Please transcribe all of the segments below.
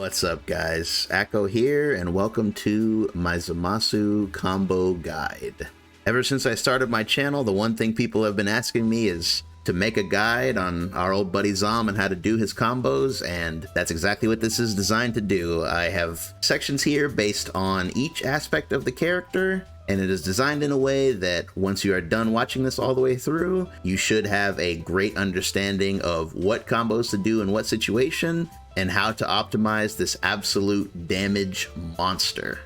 What's up, guys? Aco here, and welcome to my Zamasu Combo Guide. Ever since I started my channel, the one thing people have been asking me is to make a guide on our old buddy Zam and how to do his combos, and that's exactly what this is designed to do. I have sections here based on each aspect of the character, and it is designed in a way that once you are done watching this all the way through, you should have a great understanding of what combos to do in what situation, and how to optimize this absolute damage monster.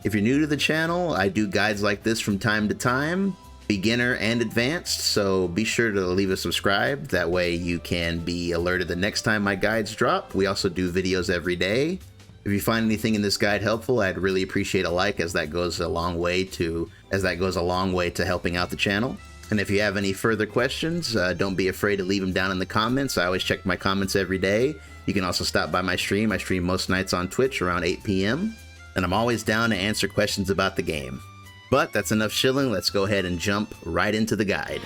If you're new to the channel, I do guides like this from time to time, beginner and advanced, so be sure to leave a subscribe. That way you can be alerted the next time my guides drop. We also do videos every day. If you find anything in this guide helpful, I'd really appreciate a like, as that goes a long way to helping out the channel. And if you have any further questions, don't be afraid to leave them down in the comments. I always check my comments every day. You can also stop by my stream. I stream most nights on Twitch around 8 p.m. and I'm always down to answer questions about the game. But that's enough shilling. Let's go ahead and jump right into the guide.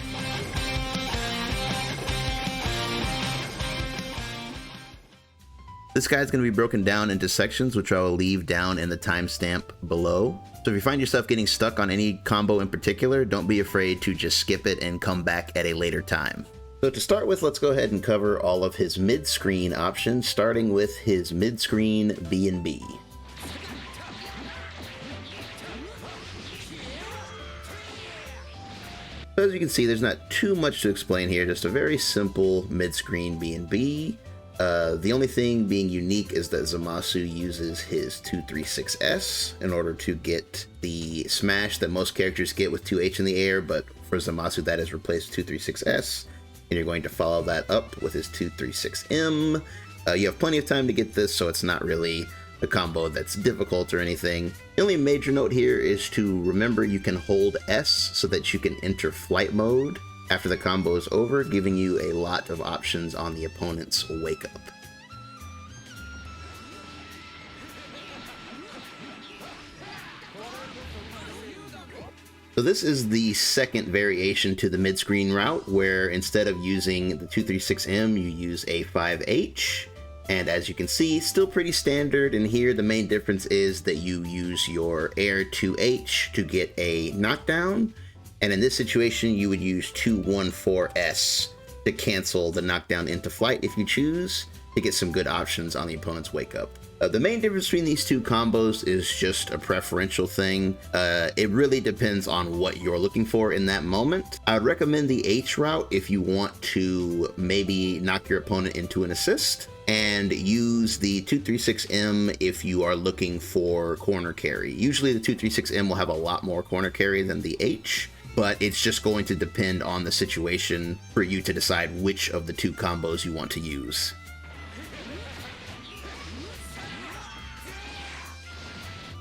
This guide is going to be broken down into sections, which I will leave down in the timestamp below. So if you find yourself getting stuck on any combo in particular, don't be afraid to just skip it and come back at a later time. So to start with, let's go ahead and cover all of his mid-screen options, starting with his Midscreen BnB. So as you can see, there's not too much to explain here, just a very simple Midscreen BnB. The only thing being unique is that Zamasu uses his 236S in order to get the smash that most characters get with 2H in the air, but for Zamasu that is replaced with 236S, and you're going to follow that up with his 236M. You have plenty of time to get this, so it's not really a combo that's difficult or anything. The only major note here is to remember you can hold S so that you can enter flight mode after the combo is over, giving you a lot of options on the opponent's wake up. So this is the second variation to the mid-screen route, where instead of using the 236M, you use a 5H. And as you can see, still pretty standard. And here the main difference is that you use your air 2H to get a knockdown. And in this situation, you would use 214S to cancel the knockdown into flight if you choose, to get some good options on the opponent's wake up. The main difference between these two combos is just a preferential thing. It really depends on what you're looking for in that moment. I would recommend the H route if you want to maybe knock your opponent into an assist, and use the 236M if you are looking for corner carry. Usually the 236M will have a lot more corner carry than the H, but it's just going to depend on the situation for you to decide which of the two combos you want to use.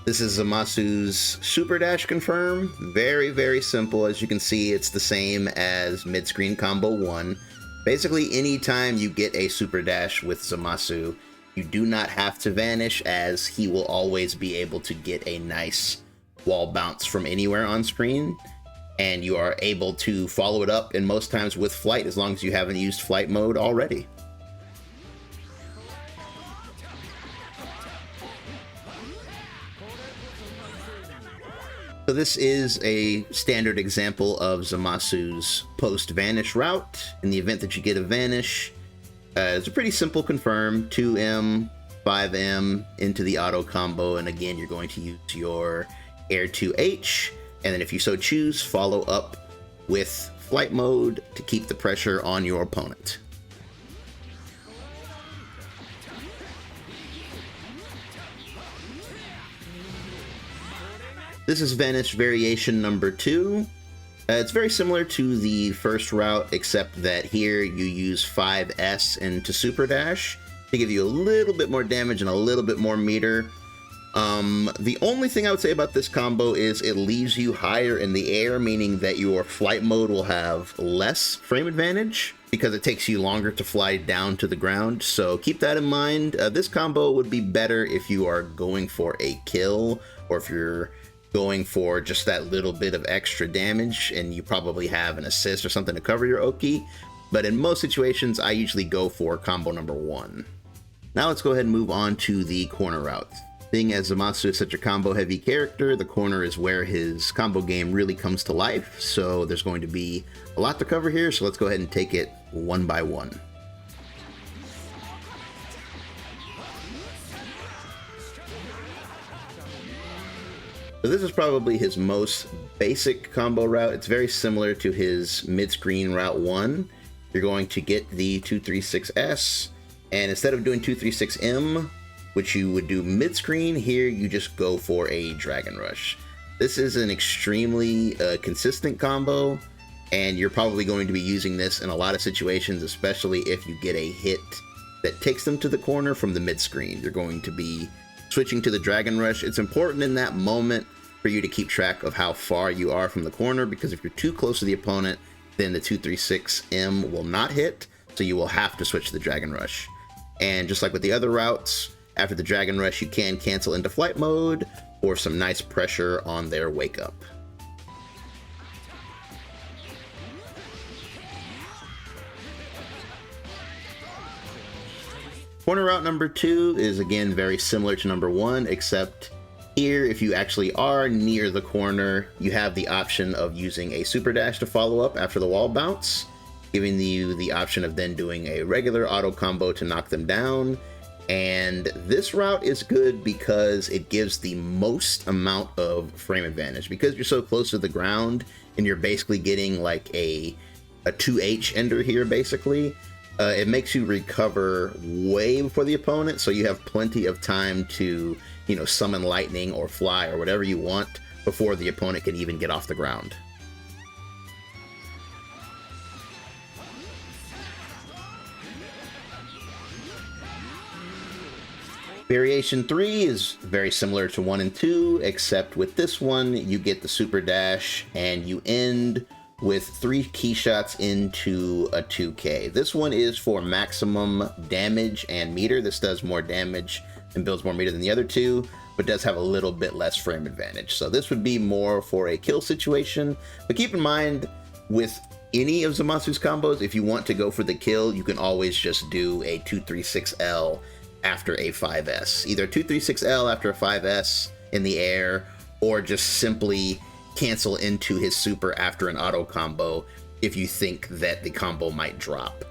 This is Zamasu's Super Dash Confirm. Very, very simple. As you can see, it's the same as Midscreen Combo 1. Basically, anytime you get a Super Dash with Zamasu, you do not have to vanish, as he will always be able to get a nice wall bounce from anywhere on screen. And you are able to follow it up, and most times with flight, as long as you haven't used flight mode already. So this is a standard example of Zamasu's post-vanish route. In the event that you get a vanish, it's a pretty simple confirm, 2M, 5M into the auto combo, and again, you're going to use your air 2H, and then if you so choose, follow up with flight mode to keep the pressure on your opponent. This is Vanish variation number 2. It's very similar to the first route, except that here you use 5S into Super Dash to give you a little bit more damage and a little bit more meter. The only thing I would say about this combo is it leaves you higher in the air, meaning that your flight mode will have less frame advantage because it takes you longer to fly down to the ground. So keep that in mind. This combo would be better if you are going for a kill, or if you're going for just that little bit of extra damage and you probably have an assist or something to cover your Oki. But in most situations, I usually go for combo number 1. Now let's go ahead and move on to the corner routes. Being as Zamasu is such a combo heavy character, the corner is where his combo game really comes to life, so there's going to be a lot to cover here, so let's go ahead and take it one by one. So this is probably his most basic combo route. It's very similar to his mid-screen route 1. You're going to get the 236S, and instead of doing 236M, which you would do mid-screen, here you just go for a Dragon Rush. This is an extremely consistent combo, and you're probably going to be using this in a lot of situations, especially if you get a hit that takes them to the corner from the mid-screen. You're going to be switching to the Dragon Rush. It's important in that moment for you to keep track of how far you are from the corner, because if you're too close to the opponent, then the 236M will not hit, so you will have to switch to the Dragon Rush. And just like with the other routes, after the Dragon Rush, you can cancel into flight mode or some nice pressure on their wake up. Corner route number 2 is again very similar to number 1, except here, if you actually are near the corner, you have the option of using a super dash to follow up after the wall bounce, giving you the option of then doing a regular auto combo to knock them down. And this route is good because it gives the most amount of frame advantage. Because you're so close to the ground and you're basically getting like a 2H ender here basically, it makes you recover way before the opponent, so you have plenty of time to, you know, summon lightning or fly or whatever you want before the opponent can even get off the ground. Variation 3 is very similar to 1 and 2, except with this one, you get the super dash and you end with 3 key shots into a 2K. This one is for maximum damage and meter. This does more damage and builds more meter than the other two, but does have a little bit less frame advantage. So this would be more for a kill situation, but keep in mind with any of Zamasu's combos, if you want to go for the kill, you can always just do a 236L after a 5S. Either 236L after a 5S in the air, or just simply cancel into his super after an auto combo if you think that the combo might drop.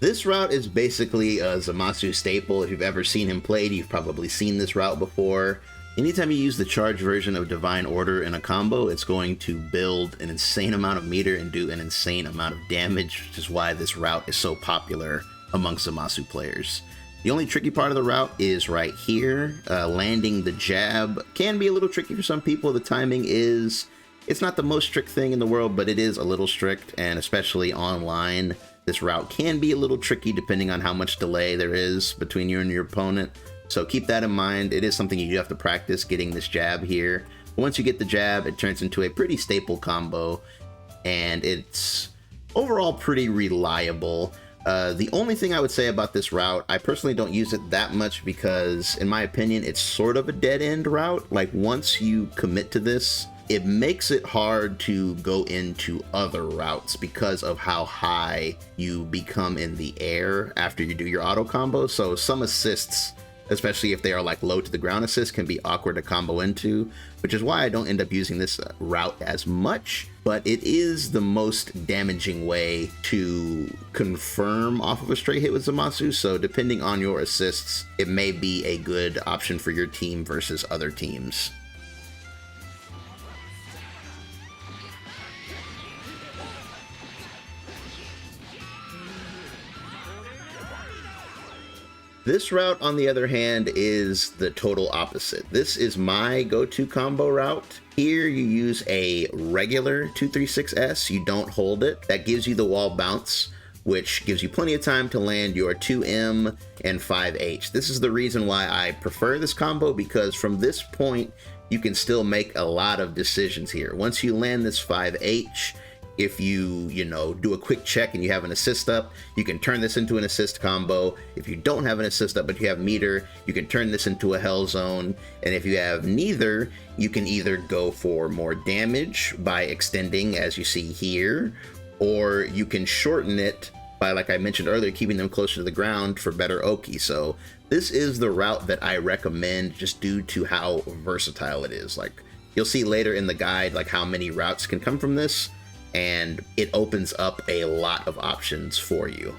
This route is basically a Zamasu staple. If you've ever seen him played, you've probably seen this route before. Anytime you use the charge version of Divine Order in a combo, it's going to build an insane amount of meter and do an insane amount of damage, which is why this route is so popular amongst Zamasu players. The only tricky part of the route is right here. Landing the jab can be a little tricky for some people. The timing is, it's not the most strict thing in the world, but it is a little strict, and especially online, this route can be a little tricky depending on how much delay there is between you and your opponent. So keep that in mind. It is something you do have to practice, getting this jab here. But once you get the jab, it turns into a pretty staple combo, and it's overall pretty reliable. The only thing I would say about this route, I personally don't use it that much because, in my opinion, it's sort of a dead-end route. Like, once you commit to this, it makes it hard to go into other routes because of how high you become in the air after you do your auto combo. So some assists, especially if they are like low to the ground assists, can be awkward to combo into, which is why I don't end up using this route as much, but it is the most damaging way to confirm off of a straight hit with Zamasu. So depending on your assists, it may be a good option for your team versus other teams. This route, on the other hand, is the total opposite. This is my go-to combo route. Here you use a regular 236S, you don't hold it. That gives you the wall bounce, which gives you plenty of time to land your 2M and 5H. This is the reason why I prefer this combo, because from this point, you can still make a lot of decisions here. Once you land this 5H, If you know, do a quick check and you have an assist up, you can turn this into an assist combo. If you don't have an assist up but you have meter, you can turn this into a hell zone. And if you have neither, you can either go for more damage by extending, as you see here, or you can shorten it by, like I mentioned earlier, keeping them closer to the ground for better Oki. So this is the route that I recommend just due to how versatile it is. Like, you'll see later in the guide like how many routes can come from this, and it opens up a lot of options for you.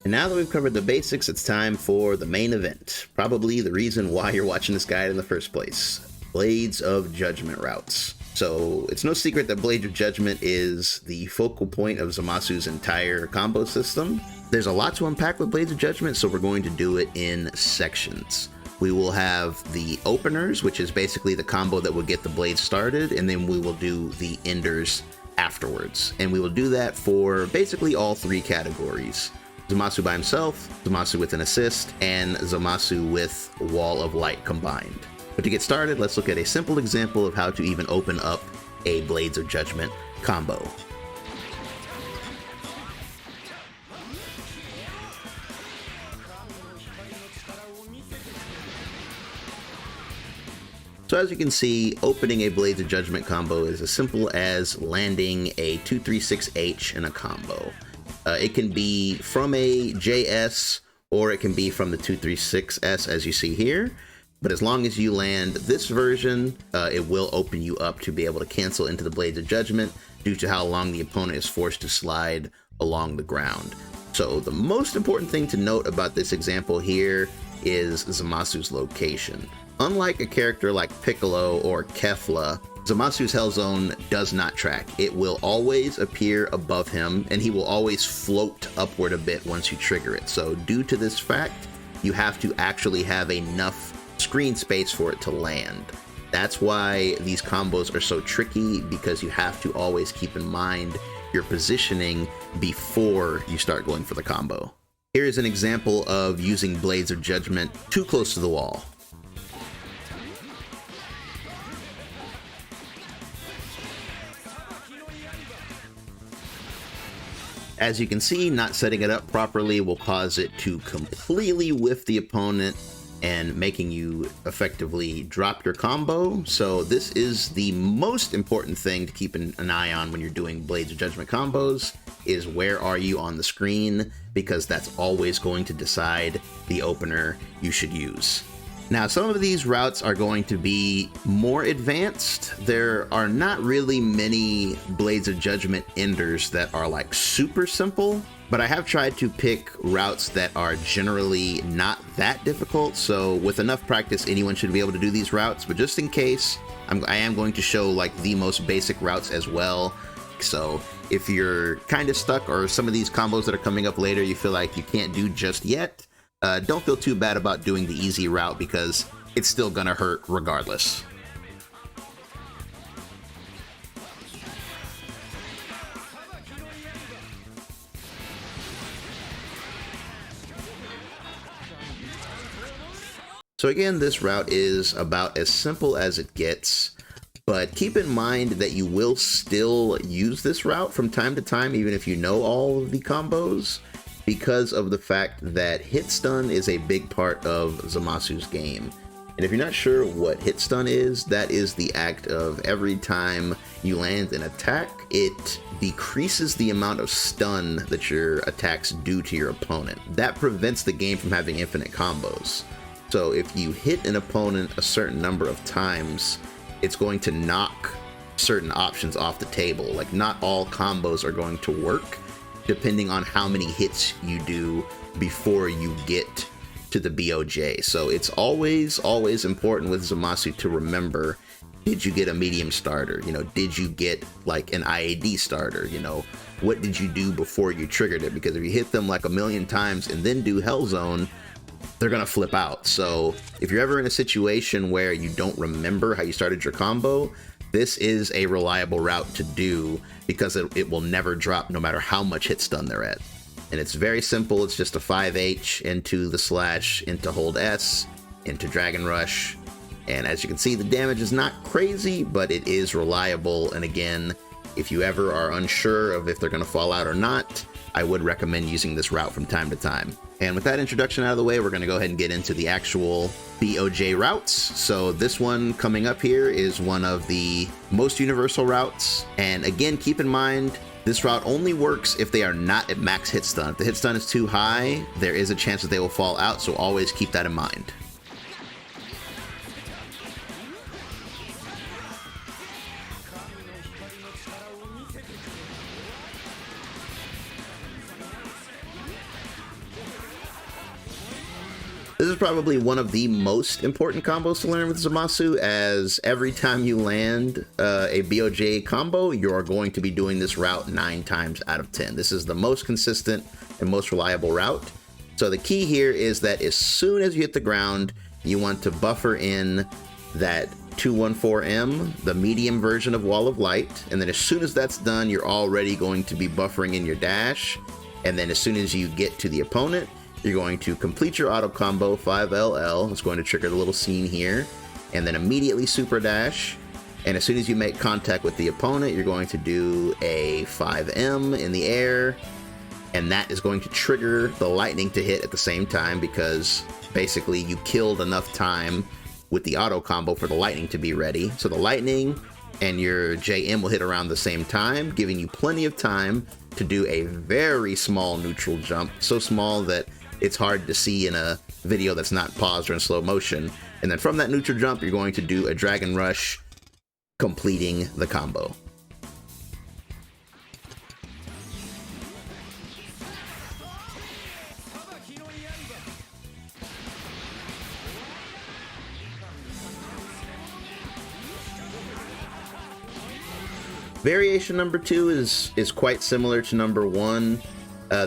And now that we've covered the basics, it's time for the main event. Probably the reason why you're watching this guide in the first place. Blades of Judgment routes. So it's no secret that Blades of Judgment is the focal point of Zamasu's entire combo system. There's a lot to unpack with Blades of Judgment, so we're going to do it in sections. We will have the openers, which is basically the combo that will get the blade started, and then we will do the enders afterwards. And we will do that for basically all three categories. Zamasu by himself, Zamasu with an assist, and Zamasu with Wall of Light combined. But to get started, let's look at a simple example of how to even open up a Blades of Judgment combo. So as you can see, opening a Blades of Judgment combo is as simple as landing a 236H in a combo. It can be from a JS, or it can be from the 236S as you see here. But as long as you land this version, it will open you up to be able to cancel into the Blades of Judgment due to how long the opponent is forced to slide along the ground. So the most important thing to note about this example here is Zamasu's location. Unlike a character like Piccolo or Kefla, Zamasu's Hell Zone does not track. It will always appear above him, and he will always float upward a bit once you trigger it. So due to this fact, you have to actually have enough screen space for it to land. That's why these combos are so tricky, because you have to always keep in mind your positioning before you start going for the combo. Here is an example of using Blades of Judgment too close to the wall. As you can see, not setting it up properly will cause it to completely whiff the opponent and making you effectively drop your combo. So this is the most important thing to keep an eye on when you're doing Blades of Judgment combos, is where are you on the screen, because that's always going to decide the opener you should use. Now, some of these routes are going to be more advanced. There are not really many Blades of Judgment enders that are like super simple, but I have tried to pick routes that are generally not that difficult. So with enough practice, anyone should be able to do these routes, but just in case, I am going to show like the most basic routes as well. So if you're kind of stuck, or some of these combos that are coming up later you feel like you can't do just yet, don't feel too bad about doing the easy route, because it's still gonna hurt regardless. So again, this route is about as simple as it gets, but keep in mind that you will still use this route from time to time, even if you know all of the combos, because of the fact that hit stun is a big part of Zamasu's game. And if you're not sure what hit stun is, that is the act of every time you land an attack, it decreases the amount of stun that your attacks do to your opponent. That prevents the game from having infinite combos. So if you hit an opponent a certain number of times, it's going to knock certain options off the table. Like, not all combos are going to work, depending on how many hits you do before you get to the BOJ. So it's always important with Zamasu to remember, did you get a medium starter? You know, did you get like an IAD starter? You know, what did you do before you triggered it? Because if you hit them like a million times and then do Hell Zone, they're gonna flip out. So if you're ever in a situation where you don't remember how you started your combo, this is a reliable route to do, because it will never drop no matter how much hit stun they're at. And it's very simple. It's just a 5H into the slash, into hold S, into Dragon Rush. And as you can see, the damage is not crazy, but it is reliable. And again, if you ever are unsure of if they're going to fall out or not, I would recommend using this route from time to time. And with that introduction out of the way, we're going to go ahead and get into the actual BOJ routes. So this one coming up here is one of the most universal routes. And again, keep in mind, this route only works if they are not at max hit stun. If the hit stun is too high, there is a chance that they will fall out, so always keep that in mind. This is probably one of the most important combos to learn with Zamasu, as every time you land a BOJ combo, you are going to be doing this route 9 times out of 10. This is the most consistent and most reliable route. So the key here is that as soon as you hit the ground, you want to buffer in that 214M, the medium version of Wall of Light, and then as soon as that's done, you're already going to be buffering in your dash, and then as soon as you get to the opponent, you're going to complete your auto combo 5LL. It's going to trigger the little scene here, and then immediately super dash. And as soon as you make contact with the opponent, you're going to do a 5M in the air, and that is going to trigger the lightning to hit at the same time, because basically you killed enough time with the auto combo for the lightning to be ready. So the lightning and your JM will hit around the same time, giving you plenty of time to do a very small neutral jump, so small that it's hard to see in a video that's not paused or in slow motion. And then from that neutral jump, you're going to do a Dragon Rush, completing the combo. Variation number 2 is quite similar to number 1.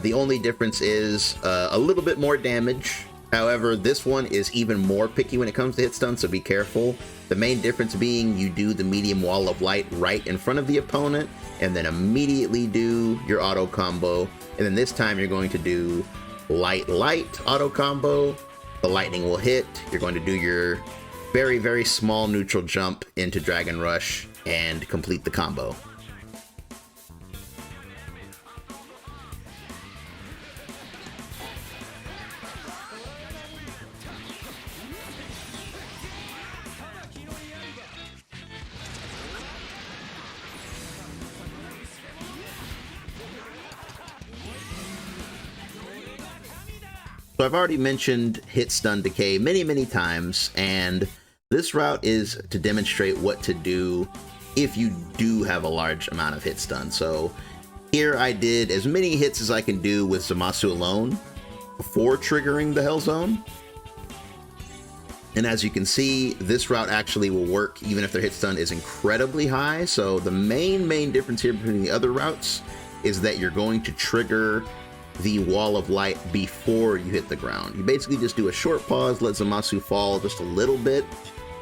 The only difference is a little bit more damage. However, this one is even more picky when it comes to hit stun, so be careful. The main difference being you do the medium Wall of Light right in front of the opponent, and then immediately do your auto combo. And then this time you're going to do light auto combo. The lightning will hit. You're going to do your very, very small neutral jump into Dragon Rush and complete the combo. So I've already mentioned hit stun decay many times, and this route is to demonstrate what to do if you do have a large amount of hit stun. So here I did as many hits as I can do with Zamasu alone before triggering the Hell Zone. And as you can see, this route actually will work even if their hit stun is incredibly high. So the main difference here between the other routes is that you're going to trigger the Wall of Light before you hit the ground. You basically just do a short pause, let Zamasu fall just a little bit,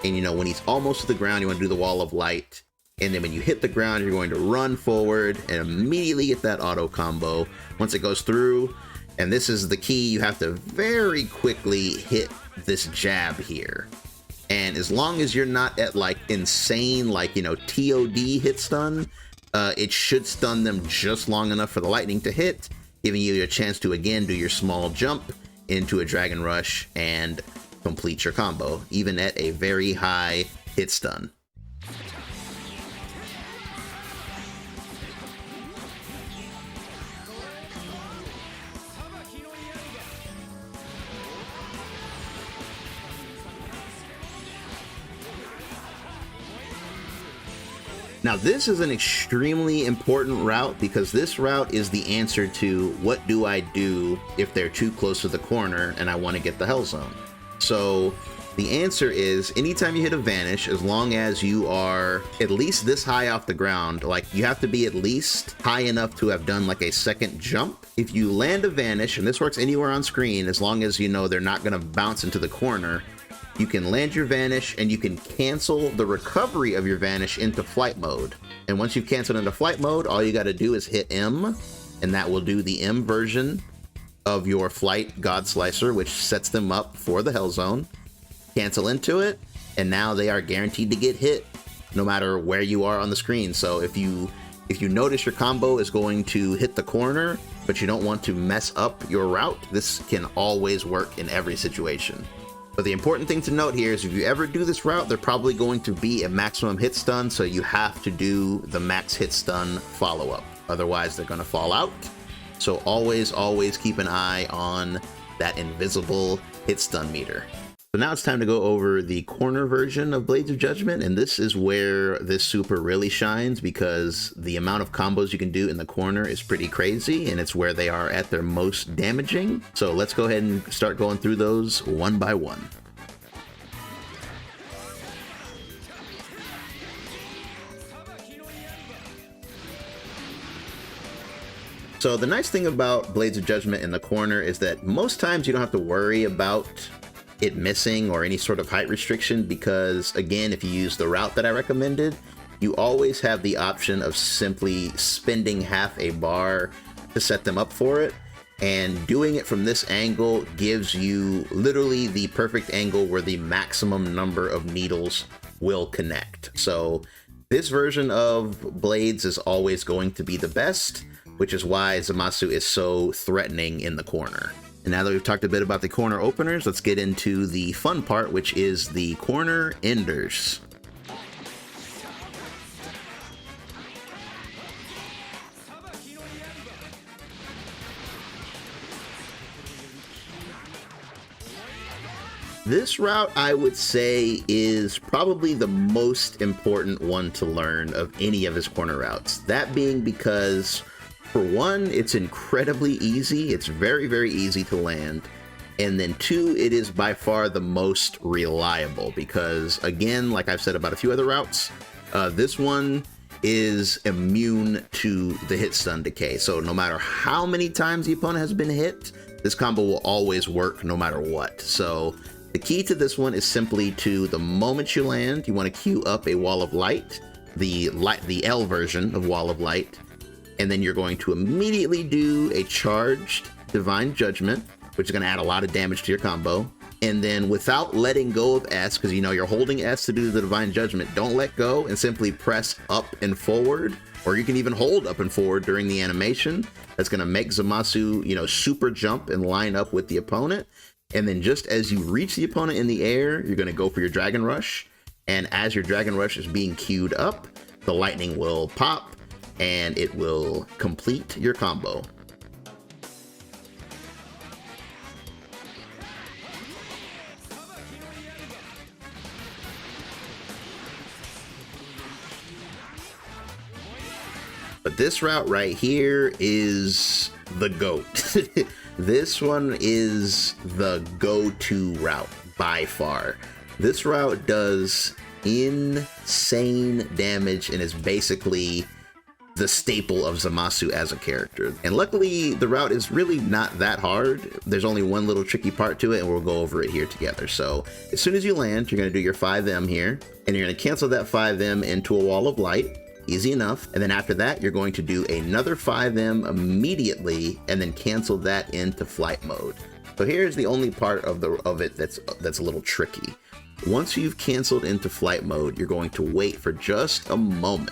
and you know, when he's almost to the ground, you want to do the Wall of Light, and then when you hit the ground, you're going to run forward and immediately get that auto combo once it goes through. And this is the key, you have to very quickly hit this jab here. And as long as you're not at like insane, like, you know, TOD hit stun, it should stun them just long enough for the lightning to hit, giving you a chance to again do your small jump into a Dragon Rush and complete your combo, even at a very high hit stun. Now this is an extremely important route, because this route is the answer to what do I do if they're too close to the corner and I want to get the Hell Zone. So the answer is anytime you hit a vanish, as long as you are at least this high off the ground, like you have to be at least high enough to have done like a second jump. If you land a vanish, and this works anywhere on screen, as long as you know they're not going to bounce into the corner, you can land your vanish and you can cancel the recovery of your vanish into flight mode. And once you've canceled into flight mode, all you got to do is hit M, and that will do the M version of your flight God Slicer, which sets them up for the Hell Zone. Cancel into it, and now they are guaranteed to get hit no matter where you are on the screen. So if you If you notice your combo is going to hit the corner, but you don't want to mess up your route, this can always work in every situation. But the important thing to note here is if you ever do this route, they're probably going to be a maximum hit stun, so you have to do the max hit stun follow-up. Otherwise, they're going to fall out. So always keep an eye on that invisible hit stun meter. So now it's time to go over the corner version of Blades of Judgment, and this is where this super really shines because the amount of combos you can do in the corner is pretty crazy, and it's where they are at their most damaging. So let's go ahead and start going through those one by one. So the nice thing about Blades of Judgment in the corner is that most times you don't have to worry about it missing or any sort of height restriction because, again, if you use the route that I recommended, you always have the option of simply spending half a bar to set them up for it, and doing it from this angle gives you literally the perfect angle where the maximum number of needles will connect. So this version of Blades is always going to be the best, which is why Zamasu is so threatening in the corner. And now that we've talked a bit about the corner openers, let's get into the fun part, which is the corner enders. This route, I would say, is probably the most important one to learn of any of his corner routes. That being because, for one, it's incredibly easy. It's very easy to land. And then two, it is by far the most reliable because, again, like I've said about a few other routes, this one is immune to the hit stun decay. So no matter how many times the opponent has been hit, this combo will always work no matter what. So the key to this one is simply to, the moment you land, you want to queue up a Wall of Light, the L version of Wall of Light, and then you're going to immediately do a charged Divine Judgment, which is going to add a lot of damage to your combo. And then without letting go of S, because you know you're holding S to do the Divine Judgment, don't let go and simply press up and forward, or you can even hold up and forward during the animation. That's going to make Zamasu, you know, super jump and line up with the opponent. And then just as you reach the opponent in the air, you're going to go for your Dragon Rush. And as your Dragon Rush is being queued up, the lightning will pop and it will complete your combo. But this route right here is the GOAT. This one is the go-to route by far. This route does insane damage and is basically the staple of Zamasu as a character. And luckily, the route is really not that hard. There's only one little tricky part to it, and we'll go over it here together. So as soon as you land, you're going to do your 5M here, and you're going to cancel that 5M into a Wall of Light. Easy enough. And then after that, you're going to do another 5M immediately, and then cancel that into flight mode. So here's the only part of it that's a little tricky. Once you've canceled into flight mode, you're going to wait for just a moment.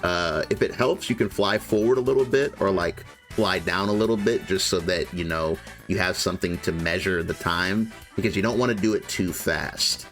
If it helps, you can fly forward a little bit or like fly down a little bit just so that, you know, you have something to measure the time, because you don't want to do it too fast.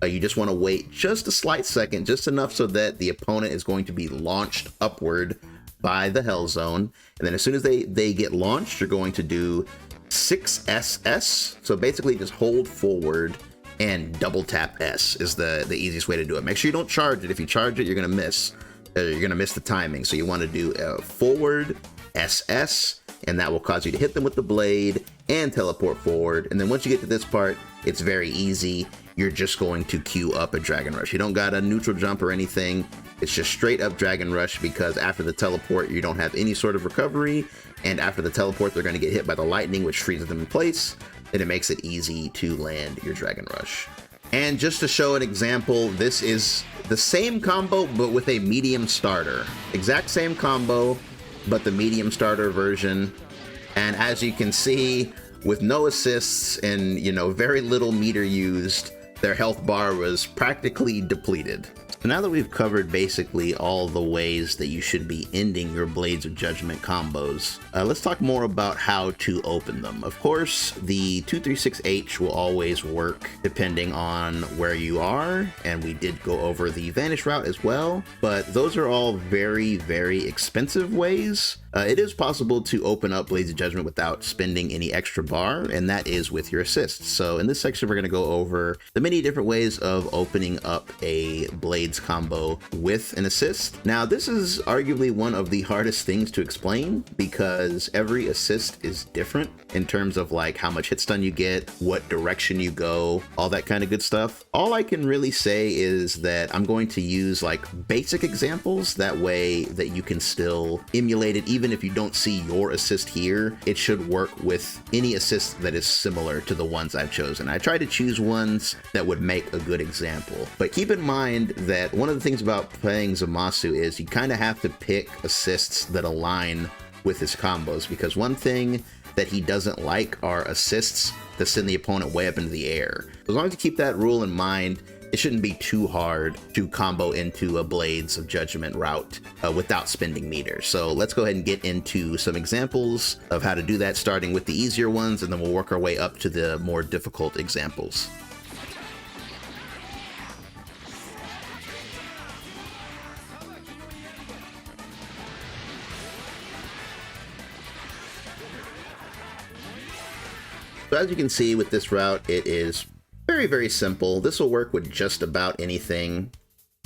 You just want to wait just a slight second, just enough so that the opponent is going to be launched upward by the Hell Zone. And then as soon as they get launched, you're going to do 6SS. So basically just hold forward and double tap S is the easiest way to do it. Make sure you don't charge it. If you charge it, you're going to miss. You're going to miss the timing. So you want to do forward SS, and that will cause you to hit them with the blade and teleport forward. And then once you get to this part, it's very easy. You're just going to queue up a Dragon Rush. You don't got a neutral jump or anything. It's just straight up Dragon Rush, because after the teleport, you don't have any sort of recovery. And after the teleport, they're going to get hit by the lightning, which freezes them in place. And it makes it easy to land your Dragon Rush. And just to show an example, this is the same combo, but with a medium starter. Exact same combo, but the medium starter version. And as you can see, with no assists and, you know, very little meter used, their health bar was practically depleted. So now that we've covered basically all the ways that you should be ending your Blades of Judgment combos, let's talk more about how to open them. Of course, the 236H will always work depending on where you are, and we did go over the Vanish route as well, but those are all very, very expensive ways. It is possible to open up Blades of Judgment without spending any extra bar, and that is with your assists. So in this section, we're going to go over the many different ways of opening up a Blades combo with an assist. Now, this is arguably one of the hardest things to explain because every assist is different in terms of like how much hit stun you get, what direction you go, all that kind of good stuff. All I can really say is that I'm going to use like basic examples. That way that you can still emulate it. Even if you don't see your assist here, it should work with any assist that is similar to the ones I've chosen. I try to choose ones that would make a good example. But keep in mind that one of the things about playing Zamasu is you kind of have to pick assists that align with his combos, because one thing that he doesn't like are assists that send the opponent way up into the air. As long as you keep that rule in mind, it shouldn't be too hard to combo into a Blades of Judgment route without spending meters. So let's go ahead and get into some examples of how to do that, starting with the easier ones, and then we'll work our way up to the more difficult examples. So as you can see with this route, it is very, very simple. This will work with just about anything.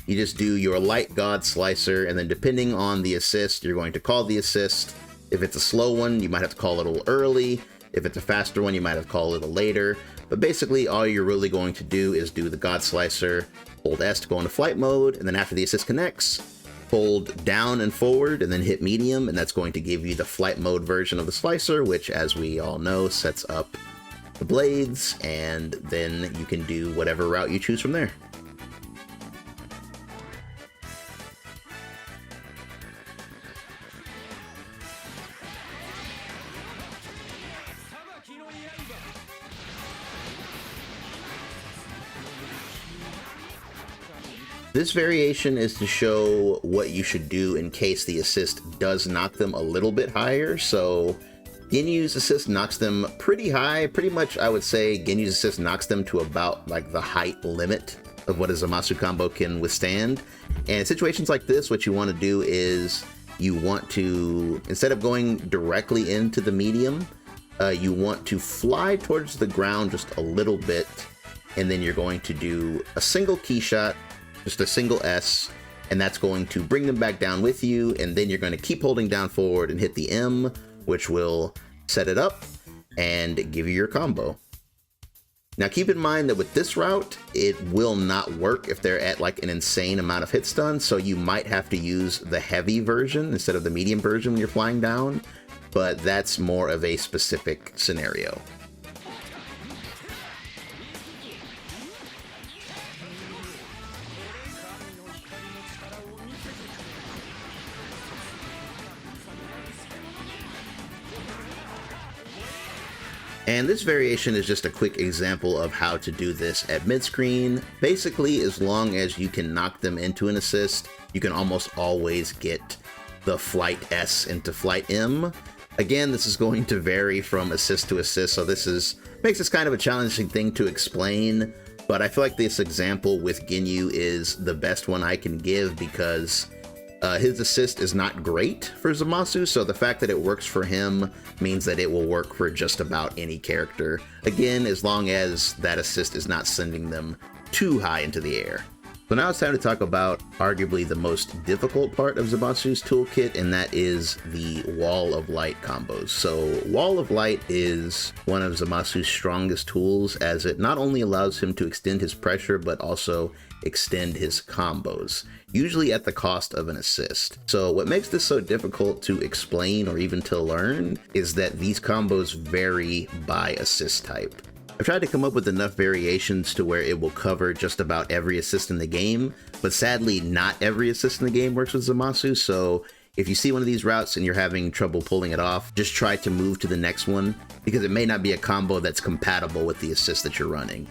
You just do your light god slicer, and then depending on the assist, you're going to call the assist. If it's a slow one, you might have to call it a little early. If it's a faster one, you might have to call it a little later. But basically, all you're really going to do is do the god slicer, hold S to go into flight mode, and then after the assist connects, hold down and forward, and then hit medium, and that's going to give you the flight mode version of the slicer, which, as we all know, sets up the blades, and then you can do whatever route you choose from there. This variation is to show what you should do in case the assist does knock them a little bit higher. So Ginyu's assist knocks them pretty high. Pretty much, I would say Ginyu's assist knocks them to about like the height limit of what a Zamasu combo can withstand. And in situations like this, what you want to do is you want to, instead of going directly into the medium, you want to fly towards the ground just a little bit, and then you're going to do a single key shot, just a single S, and that's going to bring them back down with you, and then you're going to keep holding down forward and hit the M, which will set it up and give you your combo. Now keep in mind that with this route, it will not work if they're at like an insane amount of hit stun, so you might have to use the heavy version instead of the medium version when you're flying down, but that's more of a specific scenario. And this variation is just a quick example of how to do this at mid-screen. Basically, as long as you can knock them into an assist, you can almost always get the flight S into flight M. Again, this is going to vary from assist to assist, so makes this kind of a challenging thing to explain, but I feel like this example with Ginyu is the best one I can give because his assist is not great for Zamasu, so the fact that it works for him means that it will work for just about any character. Again, as long as that assist is not sending them too high into the air. So now it's time to talk about arguably the most difficult part of Zamasu's toolkit, and that is the Wall of Light combos. So Wall of Light is one of Zamasu's strongest tools, as it not only allows him to extend his pressure, but also extend his combos, usually at the cost of an assist. So what makes this so difficult to explain or even to learn is that these combos vary by assist type. I've tried to come up with enough variations to where it will cover just about every assist in the game, but sadly not every assist in the game works with Zamasu, so if you see one of these routes and you're having trouble pulling it off, just try to move to the next one, because it may not be a combo that's compatible with the assist that you're running.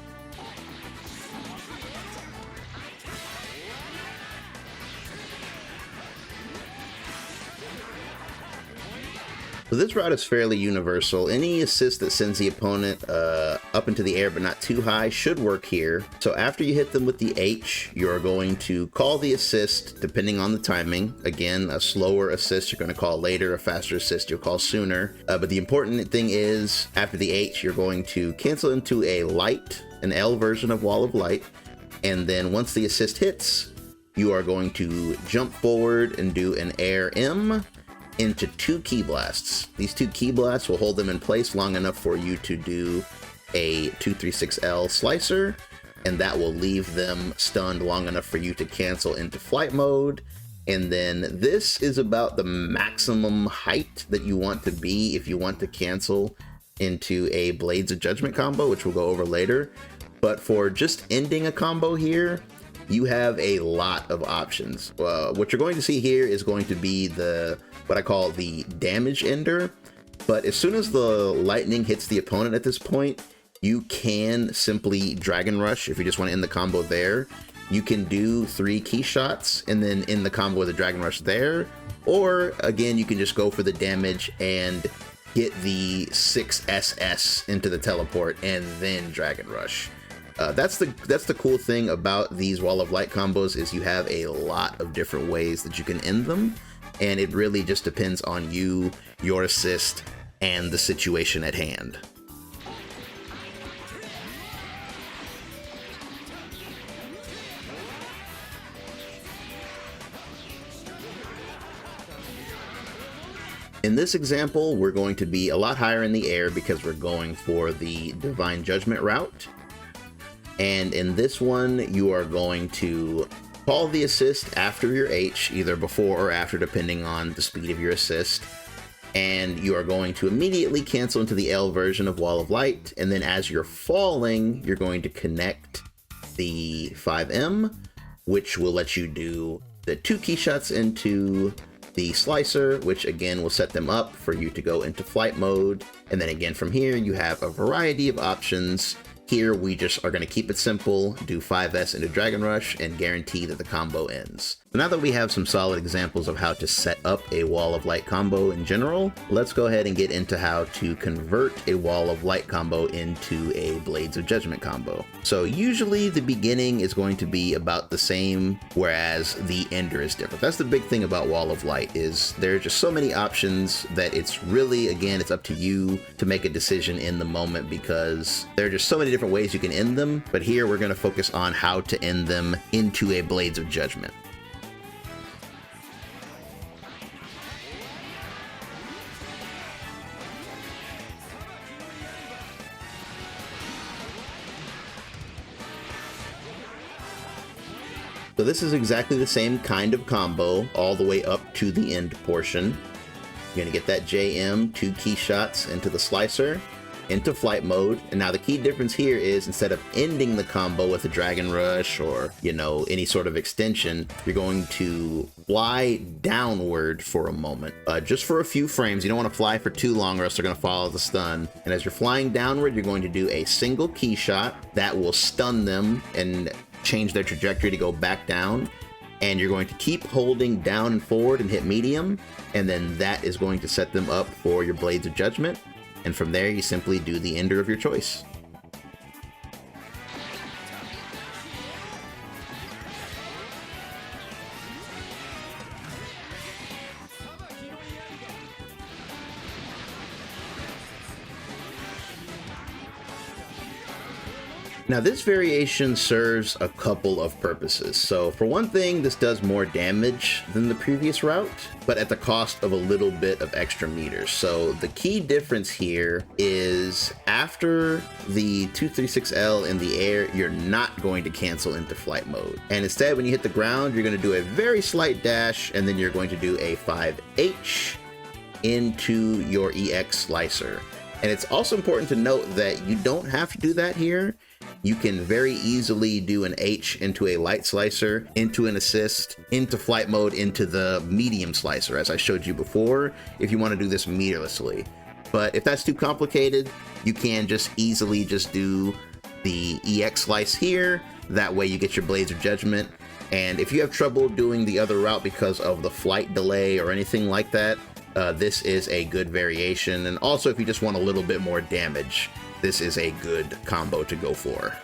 So this route is fairly universal. Any assist that sends the opponent up into the air but not too high should work here. So after you hit them with the H, you're going to call the assist depending on the timing. Again, a slower assist you're going to call later, a faster assist you'll call sooner. But the important thing is, after the H, you're going to cancel into a light, an L version of Wall of Light. And then once the assist hits, you are going to jump forward and do an air M into 2 Ki Blasts. These 2 Ki Blasts will hold them in place long enough for you to do a 236L slicer, and that will leave them stunned long enough for you to cancel into flight mode. And then this is about the maximum height that you want to be if you want to cancel into a Blades of Judgment combo, which we'll go over later. But for just ending a combo here, you have a lot of options. What you're going to see here is going to be what I call the damage ender. But as soon as the lightning hits the opponent at this point, you can simply Dragon Rush if you just want to end the combo there. You can do 3 key shots and then end the combo with a Dragon Rush there. Or again, you can just go for the damage and get the 6 SS into the teleport and then Dragon Rush. That's the cool thing about these Wall of Light combos, is you have a lot of different ways that you can end them, and it really just depends on you, your assist, and the situation at hand. In this example, we're going to be a lot higher in the air because we're going for the Divine Judgment route. And in this one, you are going to call the assist after your H, either before or after, depending on the speed of your assist. And you are going to immediately cancel into the L version of Wall of Light. And then as you're falling, you're going to connect the 5M, which will let you do the 2 key shots into the slicer, which again will set them up for you to go into flight mode. And then again from here, you have a variety of options. Here, we just are going to keep it simple, do 5S into Dragon Rush, and guarantee that the combo ends. So now that we have some solid examples of how to set up a Wall of Light combo in general, let's go ahead and get into how to convert a Wall of Light combo into a Blades of Judgment combo. So usually the beginning is going to be about the same, whereas the ender is different. That's the big thing about Wall of Light, is there are just so many options that it's really, again, it's up to you to make a decision in the moment, because there are just so many different ways you can end them. But here we're going to focus on how to end them into a Blades of Judgment. So this is exactly the same kind of combo all the way up to the end portion. You're gonna get that JM, 2 key shots into the slicer, into flight mode. And now the key difference here is, instead of ending the combo with a Dragon Rush or, you know, any sort of extension, you're going to fly downward for a moment, just for a few frames. You don't want to fly for too long or else they're going to follow the stun. And as you're flying downward, you're going to do a single key shot that will stun them and change their trajectory to go back down. And you're going to keep holding down and forward and hit medium, and then that is going to set them up for your Blades of Judgment. And from there, you simply do the ender of your choice. Now this variation serves a couple of purposes. So for one thing, this does more damage than the previous route, but at the cost of a little bit of extra meters. So the key difference here is, after the 236L in the air, you're not going to cancel into flight mode. And instead, when you hit the ground, you're going to do a very slight dash, and then you're going to do a 5H into your EX slicer. And it's also important to note that you don't have to do that here. You can very easily do an H into a light slicer, into an assist, into flight mode, into the medium slicer, as I showed you before, if you want to do this meterlessly. But if that's too complicated, you can just easily just do the EX slice here. That way you get your Blades of Judgment. And if you have trouble doing the other route because of the flight delay or anything like that, this is a good variation. And also, if you just want a little bit more damage, this is a good combo to go for.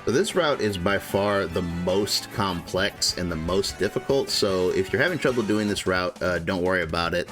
So this route is by far the most complex and the most difficult, so if you're having trouble doing this route, don't worry about it.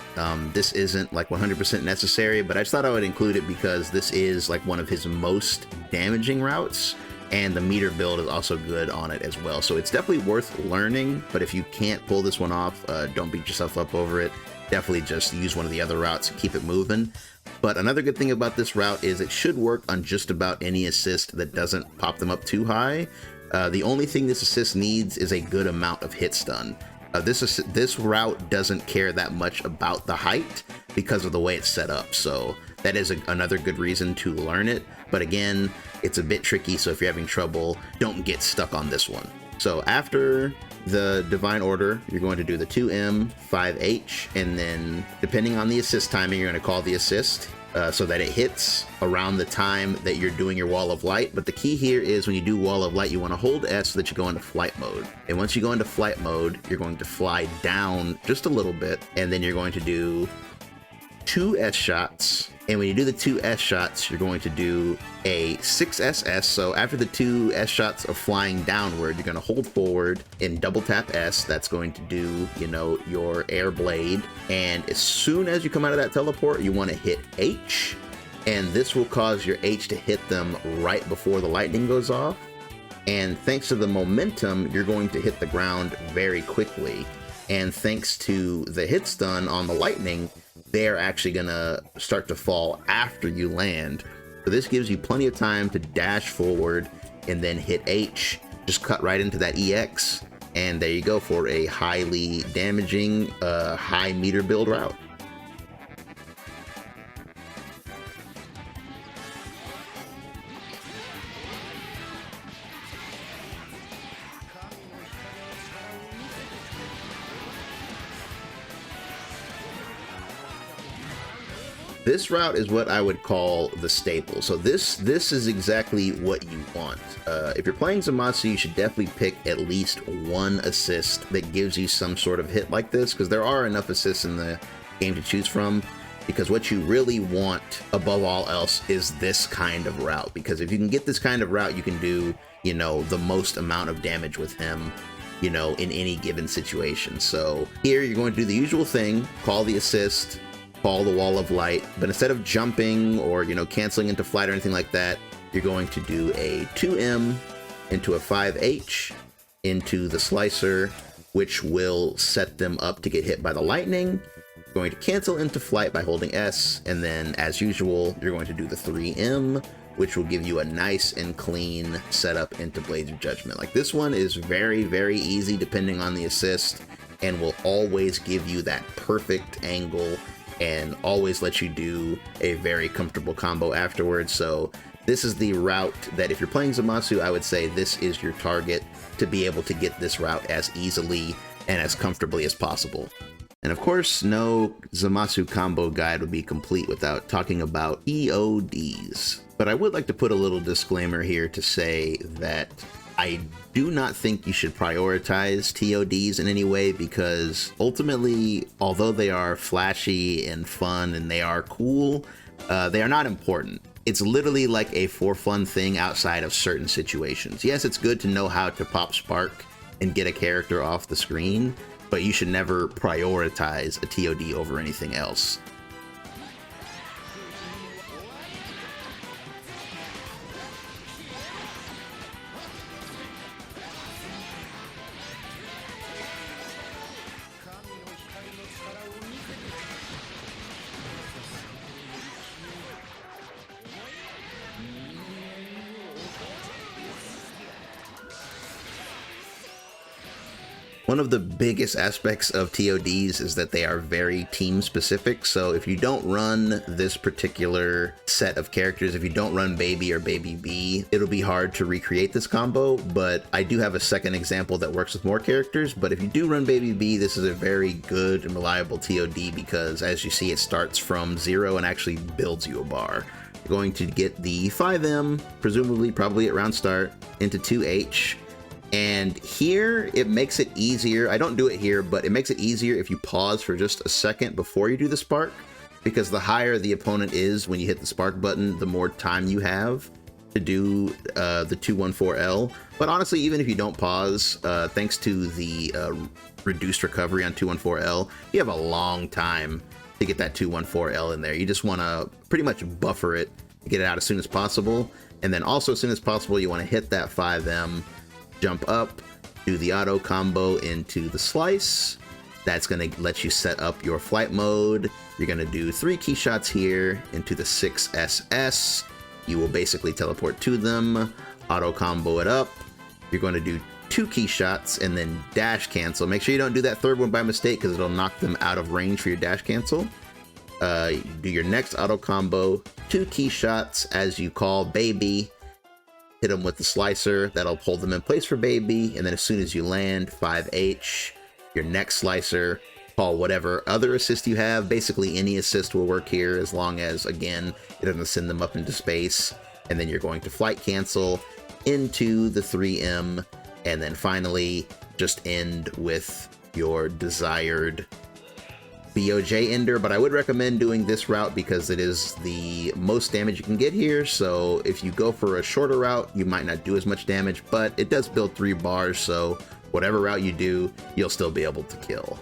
This isn't like 100% necessary, but I just thought I would include it because this is like one of his most damaging routes, and the meter build is also good on it as well. So it's definitely worth learning, but if you can't pull this one off, don't beat yourself up over it. Definitely just use one of the other routes and keep it moving. But another good thing about this route is it should work on just about any assist that doesn't pop them up too high. The only thing this assist needs is a good amount of hit stun. This route doesn't care that much about the height because of the way it's set up, so that is another good reason to learn it. But again, it's a bit tricky, so if you're having trouble, don't get stuck on this one. So after the Divine Order, you're going to do the 2M, 5H, and then depending on the assist timing, you're going to call the assist so that it hits around the time that you're doing your Wall of Light. But the key here is when you do Wall of Light, you want to hold S so that you go into flight mode. And once you go into flight mode, you're going to fly down just a little bit, and then you're going to do 2 S shots. And when you do the 2 S shots, you're going to do a 6 SS. So after the 2 S shots of flying downward, you're going to hold forward and double tap S. That's going to do, you know, your air blade. And as soon as you come out of that teleport, you want to hit H. And this will cause your H to hit them right before the lightning goes off. And thanks to the momentum, you're going to hit the ground very quickly. And thanks to the hit stun on the lightning, they're actually gonna start to fall after you land. So this gives you plenty of time to dash forward and then hit H, just cut right into that EX, and there you go for a highly damaging, high meter build route. This route is what I would call the staple. So this is exactly what you want. If you're playing Zamasu, you should definitely pick at least one assist that gives you some sort of hit like this, because there are enough assists in the game to choose from. Because what you really want above all else is this kind of route. Because if you can get this kind of route, you can do, you know, the most amount of damage with him, you know, in any given situation. So here you're going to do the usual thing, call the assist, call the Wall of Light, but instead of jumping or, you know, canceling into flight or anything like that, you're going to do a 2M into a 5H into the slicer, which will set them up to get hit by the lightning. You're going to cancel into flight by holding S, and then as usual, you're going to do the 3M, which will give you a nice and clean setup into Blades of Judgment. Like, this one is very, very easy depending on the assist, and will always give you that perfect angle and always let you do a very comfortable combo afterwards. So this is the route that if you're playing Zamasu, I would say this is your target to be able to get this route as easily and as comfortably as possible. And of course, no Zamasu combo guide would be complete without talking about TODs. But I would like to put a little disclaimer here to say that I do not think you should prioritize TODs in any way, because ultimately, although they are flashy and fun and they are cool, they are not important. It's literally like a for fun thing outside of certain situations. Yes, it's good to know how to pop spark and get a character off the screen, but you should never prioritize a TOD over anything else. One of the biggest aspects of TODs is that they are very team specific. So if you don't run this particular set of characters, if you don't run Baby or Baby B, it'll be hard to recreate this combo. But I do have a second example that works with more characters. But if you do run Baby B, this is a very good and reliable TOD because as you see, it starts from 0 and actually builds you a bar. You're going to get the 5M, presumably probably at round start, into 2H. And here it makes it easier. I don't do it here, but it makes it easier if you pause for just a second before you do the spark, because the higher the opponent is when you hit the spark button, the more time you have to do the 214L. But honestly, even if you don't pause, thanks to the reduced recovery on 214L, you have a long time to get that 214L in there. You just want to pretty much buffer it, get it out as soon as possible. And then also as soon as possible, you want to hit that 5M, jump up, do the auto combo into the slice. That's going to let you set up your flight mode. You're going to do 3 key shots here into the 6SS. You will basically teleport to them, auto combo it up. You're going to do 2 key shots and then dash cancel. Make sure you don't do that third one by mistake because it'll knock them out of range for your dash cancel. Do your next auto combo, 2 key shots as you call Baby. Hit them with the slicer, that'll hold them in place for Baby, and then as soon as you land, 5H, your next slicer, call whatever other assist you have. Basically any assist will work here as long as, again, it doesn't send them up into space. And then you're going to flight cancel into the 3M, and then finally just end with your desired BOJ ender. But I would recommend doing this route because it is the most damage you can get here. So if you go for a shorter route, you might not do as much damage, but it does build 3 bars. So whatever route you do, you'll still be able to kill.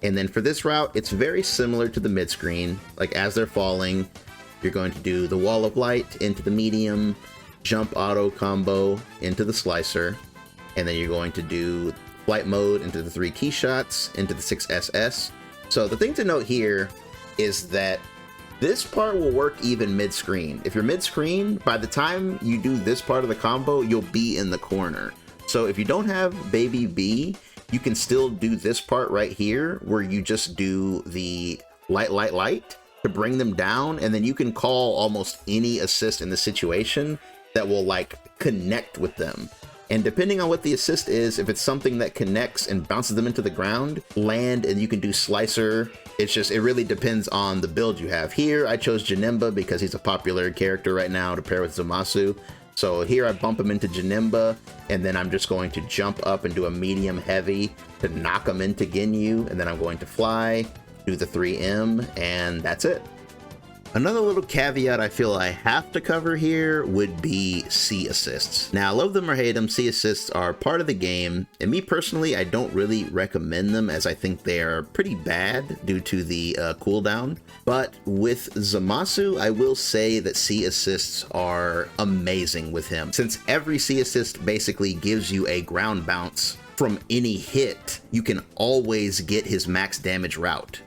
And then for this route, it's very similar to the mid-screen. Like as they're falling, you're going to do the wall of light into the medium, jump auto combo into the slicer, and then you're going to do flight mode into the 3 key shots, into the 6SS. So the thing to note here is that this part will work even mid-screen. If you're mid-screen, by the time you do this part of the combo, you'll be in the corner. So if you don't have Baby B, you can still do this part right here where you just do the light to bring them down, and then you can call almost any assist in the situation that will like connect with them. And depending on what the assist is, if it's something that connects and bounces them into the ground, land, and you can do slicer. It really depends on the build you have. Here I chose Janemba because he's a popular character right now to pair with Zamasu. So here I bump him into Janemba, and then I'm just going to jump up and do a medium heavy to knock him into Ginyu, and then I'm going to fly, do the 3M, and that's it. Another little caveat I feel I have to cover here would be C assists. Now, love them or hate them, C assists are part of the game, and me personally, I don't really recommend them as I think they are pretty bad due to the cooldown. But with Zamasu, I will say that C assists are amazing with him. Since every C assist basically gives you a ground bounce from any hit, you can always get his max damage route.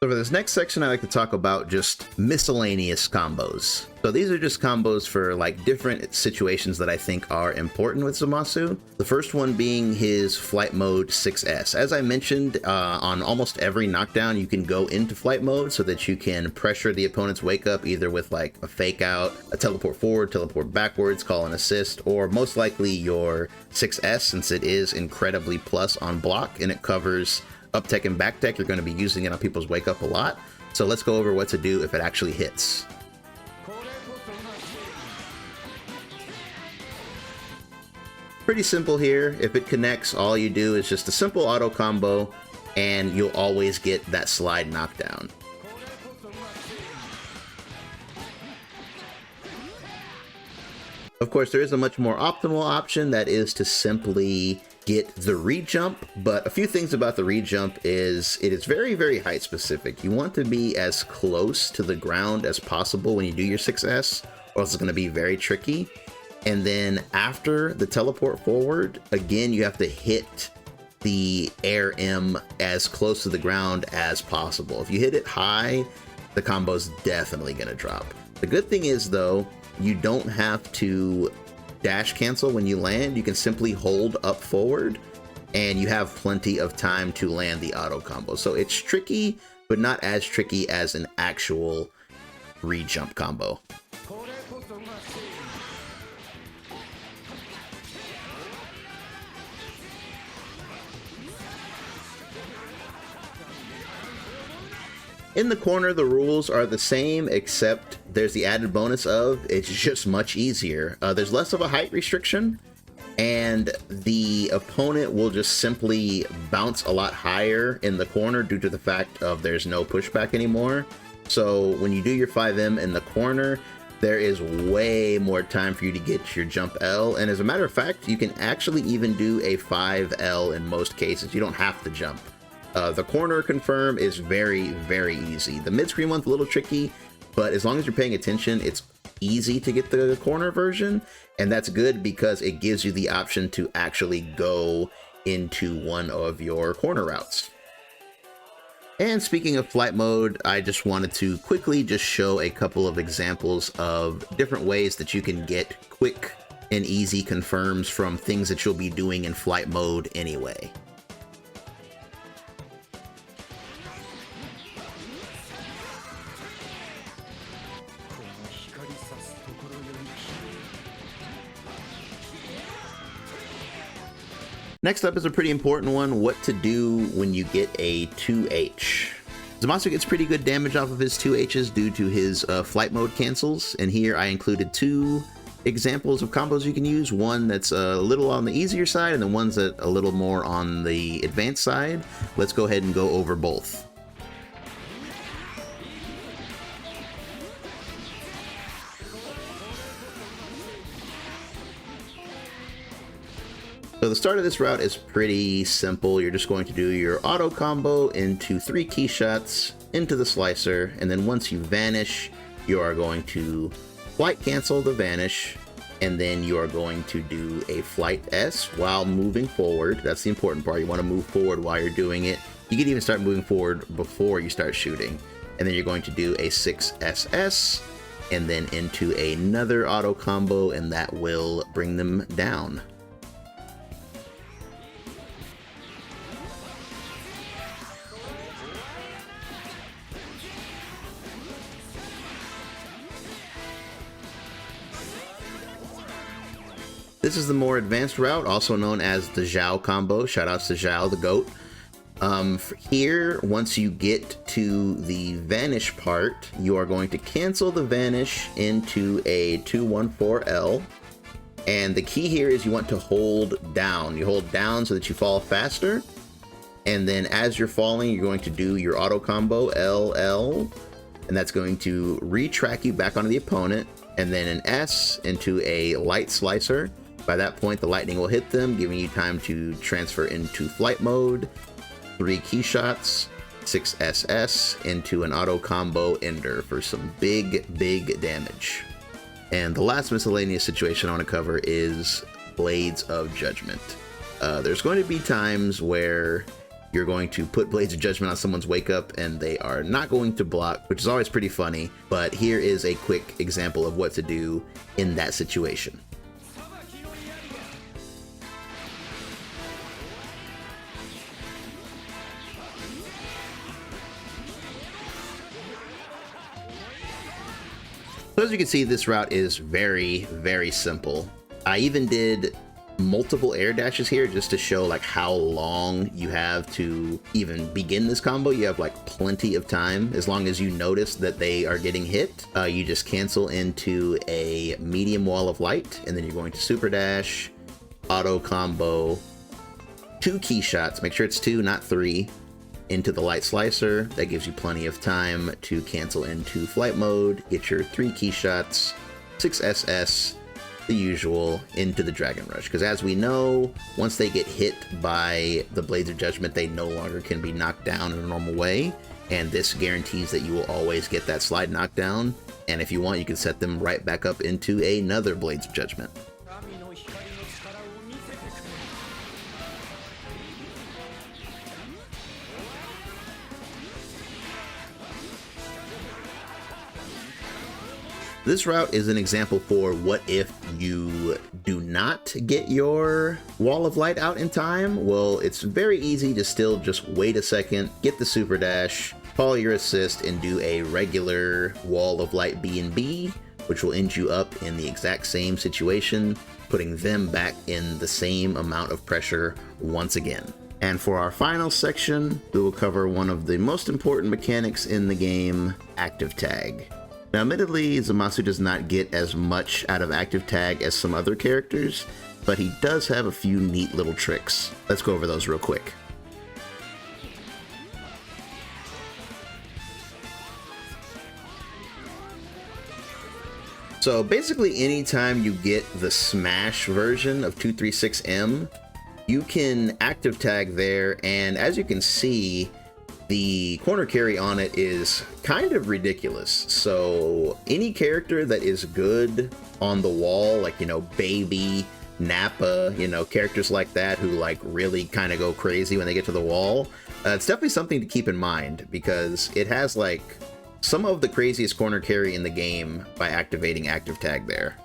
So for this next section, I like to talk about just miscellaneous combos. So these are just combos for like different situations that I think are important with Zamasu. The first one being his flight mode 6S. As I mentioned, on almost every knockdown, you can go into flight mode so that you can pressure the opponent's wake up either with like a fake out, a teleport forward, teleport backwards, call an assist, or most likely your 6S, since it is incredibly plus on block and it covers up tech and back tech. You're going to be using it on people's wake up a lot. So let's go over what to do if it actually hits. Pretty simple here. If it connects, all you do is just a simple auto combo and you'll always get that slide knockdown. Of course, there is a much more optimal option, that is to simply get the re-jump, but a few things about the re-jump is it is very, very height specific. You want to be as close to the ground as possible when you do your 6S, or else it's going to be very tricky. And then after the teleport forward, again, you have to hit the air M as close to the ground as possible. If you hit it high, the combo's definitely going to drop. The good thing is, though, you don't have to dash cancel when you land. You can simply hold up forward and you have plenty of time to land the auto combo. So it's tricky, but not as tricky as an actual re-jump combo. In the corner, the rules are the same, except there's the added bonus of it's just much easier. There's less of a height restriction, and the opponent will just simply bounce a lot higher in the corner due to the fact of there's no pushback anymore. So when you do your 5M in the corner, there is way more time for you to get your jump L. And as a matter of fact, you can actually even do a 5L in most cases. You don't have to jump. The corner confirm is very, very easy. The mid-screen one's a little tricky, but as long as you're paying attention, it's easy to get the corner version. And that's good because it gives you the option to actually go into one of your corner routes. And speaking of flight mode, I just wanted to quickly just show a couple of examples of different ways that you can get quick and easy confirms from things that you'll be doing in flight mode anyway. Next up is a pretty important one, what to do when you get a 2H. Zamasu gets pretty good damage off of his 2Hs due to his flight mode cancels, and here I included two examples of combos you can use, one that's a little on the easier side and the ones that a little more on the advanced side. Let's go ahead and go over both. So the start of this route is pretty simple. You're just going to do your auto combo into 3 key shots into the slicer, and then once you vanish, you are going to flight cancel the vanish, and then you are going to do a flight S while moving forward. That's the important part. You want to move forward while you're doing it. You can even start moving forward before you start shooting. And then you're going to do a 6SS, and then into another auto combo, and that will bring them down. This is the more advanced route, also known as the Zhao combo. Shoutouts to Zhao, the GOAT. Here, once you get to the vanish part, you are going to cancel the vanish into a 214L. And the key here is you want to hold down. You hold down so that you fall faster. And then as you're falling, you're going to do your auto combo, LL. And that's going to retrack you back onto the opponent. And then an S into a light slicer. By that point, the lightning will hit them, giving you time to transfer into flight mode, 3 key shots, 6SS into an auto combo ender for some big, big damage. And the last miscellaneous situation I want to cover is Blades of Judgment. There's going to be times where you're going to put Blades of Judgment on someone's wake up and they are not going to block, which is always pretty funny. But here is a quick example of what to do in that situation. So as you can see, this route is very, very simple. I even did multiple air dashes here just to show like how long you have to even begin this combo. You have like plenty of time. As long as you notice that they are getting hit, you just cancel into a medium wall of light, and then you're going to super dash, auto combo, 2 key shots, make sure it's 2 not 3, into the light slicer. That gives you plenty of time to cancel into flight mode, get your 3 key shots, 6 SS, the usual, into the Dragon Rush. Because as we know, once they get hit by the Blades of Judgment, they no longer can be knocked down in a normal way, and this guarantees that you will always get that slide knockdown. And if you want, you can set them right back up into another Blades of Judgment. This route is an example for what if you do not get your wall of light out in time. Well, it's very easy to still just wait a second, get the super dash, follow your assist, and do a regular wall of light B&B, which will end you up in the exact same situation, putting them back in the same amount of pressure once again. And for our final section, we will cover one of the most important mechanics in the game, active tag. Now, admittedly, Zamasu does not get as much out of active tag as some other characters, but he does have a few neat little tricks. Let's go over those real quick. So basically, anytime you get the smash version of 236M, you can active tag there, and as you can see, the corner carry on it is kind of ridiculous. So any character that is good on the wall, like, you know, Baby, Nappa, you know, characters like that who like really kind of go crazy when they get to the wall, it's definitely something to keep in mind, because it has like some of the craziest corner carry in the game by activating active tag there.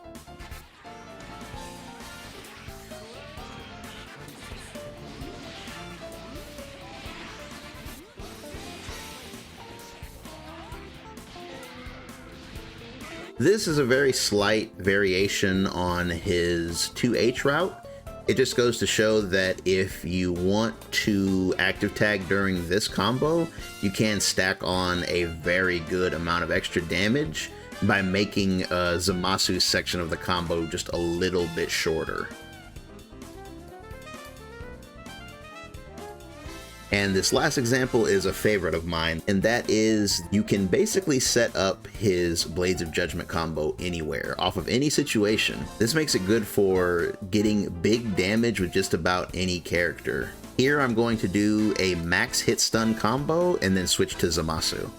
This is a very slight variation on his 2H route. It just goes to show that if you want to active tag during this combo, you can stack on a very good amount of extra damage by making Zamasu's section of the combo just a little bit shorter. And this last example is a favorite of mine, and that is you can basically set up his Blades of Judgment combo anywhere, off of any situation. This makes it good for getting big damage with just about any character. Here I'm going to do a max hit stun combo and then switch to Zamasu.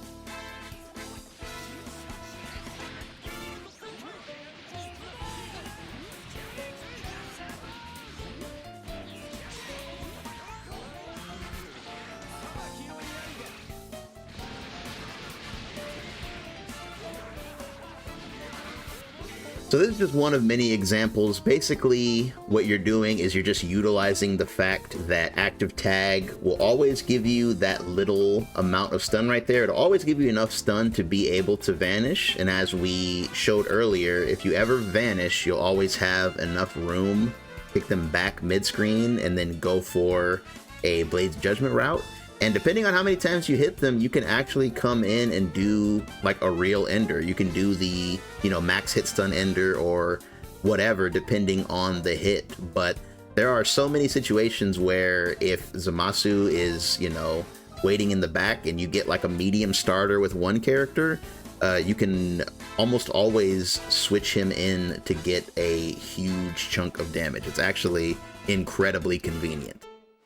So this is just one of many examples. Basically, what you're doing is you're just utilizing the fact that active tag will always give you that little amount of stun right there. It'll always give you enough stun to be able to vanish. And as we showed earlier, if you ever vanish, you'll always have enough room, pick them back mid-screen, and then go for a Blades of Judgment route. And depending on how many times you hit them, you can actually come in and do like a real ender. You can do the, you know, max hit stun ender or whatever, depending on the hit. But there are so many situations where if Zamasu is, you know, waiting in the back and you get like a medium starter with one character, you can almost always switch him in to get a huge chunk of damage. It's actually incredibly convenient.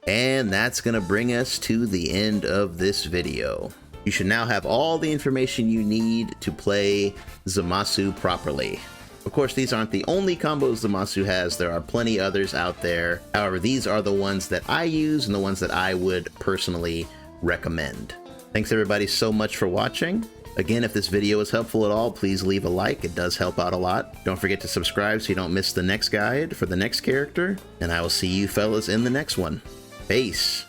And that's gonna bring us to the end of this video. You should now have all the information you need to play Zamasu properly. Of course, these aren't the only combos Zamasu has. There are plenty others out there. However, these are the ones that I use and the ones that I would personally recommend. Thanks everybody so much for watching. Again, if this video was helpful at all, please leave a like. It does help out a lot. Don't forget to subscribe so you don't miss the next guide for the next character. And I will see you fellas in the next one. Peace.